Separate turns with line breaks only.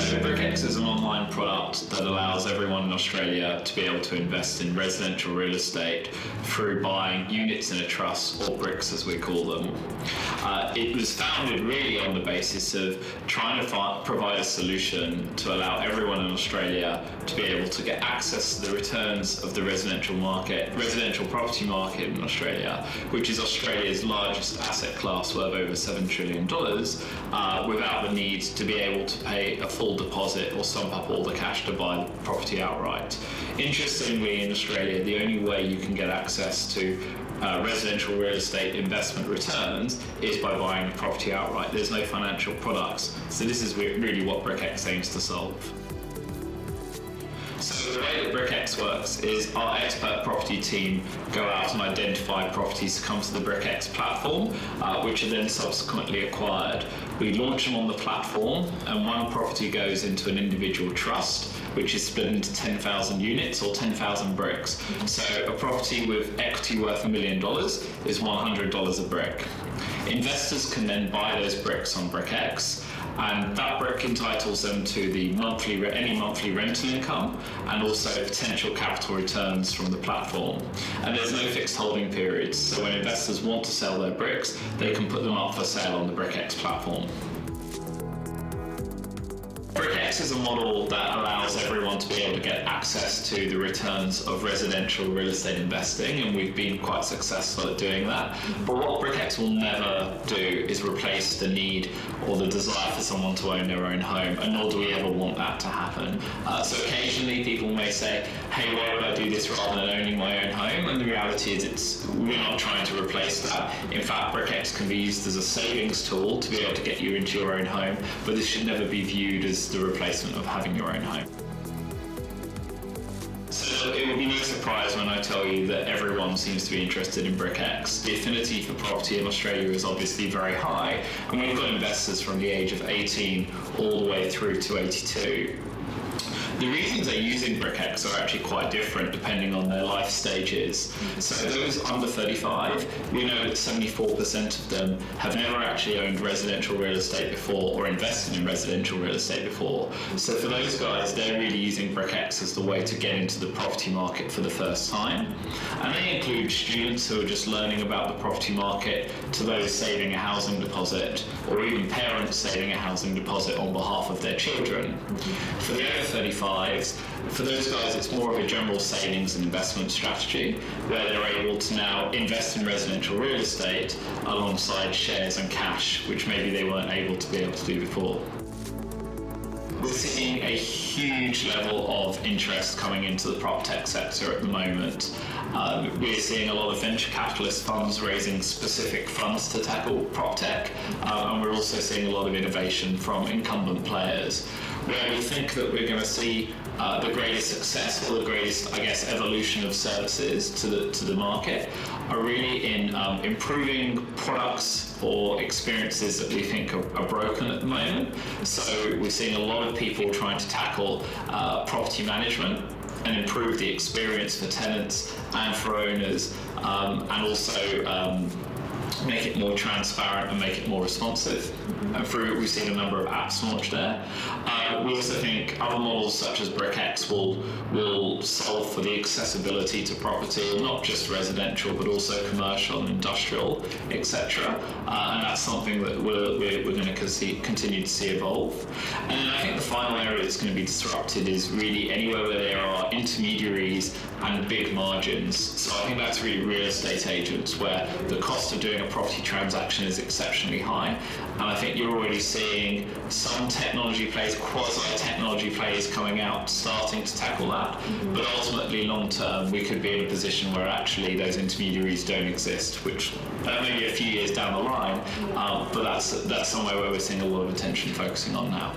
So BrickX is an online product that allows everyone in Australia to be able to invest in residential real estate through buying units in a trust, or bricks as we call them. It was founded really on the basis of trying to provide a solution to allow everyone in Australia to be able to get access to the returns of the residential property market in Australia, which is Australia's largest asset class, worth over $7 trillion, without the need to be able to pay a full deposit or sum up all the cash to buy the property outright. Interestingly, in Australia, the only way you can get access to residential real estate investment returns is by buying the property outright. There's no financial products. So this is really what BrickX aims to solve. So the way that BrickX works is our expert property team go out and identify properties to come to the BrickX platform, which are then subsequently acquired. We launch them on the platform, and one property goes into an individual trust, which is split into 10,000 units or 10,000 bricks. So a property with equity worth $1 million is $100 a brick. Investors can then buy those bricks on BrickX, and that brick entitles them to any monthly rental income and also potential capital returns from the platform. And there's no fixed holding periods, so when investors want to sell their bricks, they can put them up for sale on the BrickX platform. BrickX is a model that allows everyone to be able to get access to the returns of residential real estate investing, and we've been quite successful at doing that. But what BrickX will never do is replace the need or the desire for someone to own their own home, and nor do we ever want that to happen. So occasionally people may say, hey, why would I do this rather than owning my own home? And the reality is we're not trying to replace that. In fact, BrickX can be used as a savings tool to be able to get you into your own home, but this should never be viewed as the replacement of having your own home. So it will be no surprise when I tell you that everyone seems to be interested in BrickX. The affinity for property in Australia is obviously very high, and we've got investors from the age of 18 all the way through to 82. The reasons they're using BrickX are actually quite different depending on their life stages. So those under 35, we know that 74% of them have never actually owned residential real estate before or invested in residential real estate before. So for those guys, they're really using BrickX as the way to get into the property market for the first time. And they include students who are just learning about the property market, to those saving a housing deposit, or even parents saving a housing deposit on behalf of their children. For the over 35, for those guys, it's more of a general savings and investment strategy where they're able to now invest in residential real estate alongside shares and cash, which maybe they weren't able to do before. We're seeing a huge level of interest coming into the PropTech sector at the moment. We're seeing a lot of venture capitalist funds raising specific funds to tackle PropTech, and we're also seeing a lot of innovation from incumbent players. Where we think that we're going to see the greatest success or the greatest, evolution of services to the market are really in improving products or experiences that we think are broken at the moment. So we're seeing a lot of people trying to tackle property management and improve the experience for tenants and for owners, and also make it more transparent and make it more responsive. And through it, we've seen a number of apps launched there. We also think other models such as BrickX will solve for the accessibility to property, not just residential, but also commercial and industrial, etc. And that's something that we're going to continue to see evolve. And then I think the final area that's going to be disrupted is really anywhere where there are intermediaries and big margins. So I think that's really real estate agents, where the cost of doing a property transaction is exceptionally high. And I think you're already seeing some technology plays, quasi-technology plays coming out, starting to tackle that. But ultimately, long term, we could be in a position where actually those intermediaries don't exist, which maybe a few years down the line, but that's somewhere where we're seeing a lot of attention focusing on now.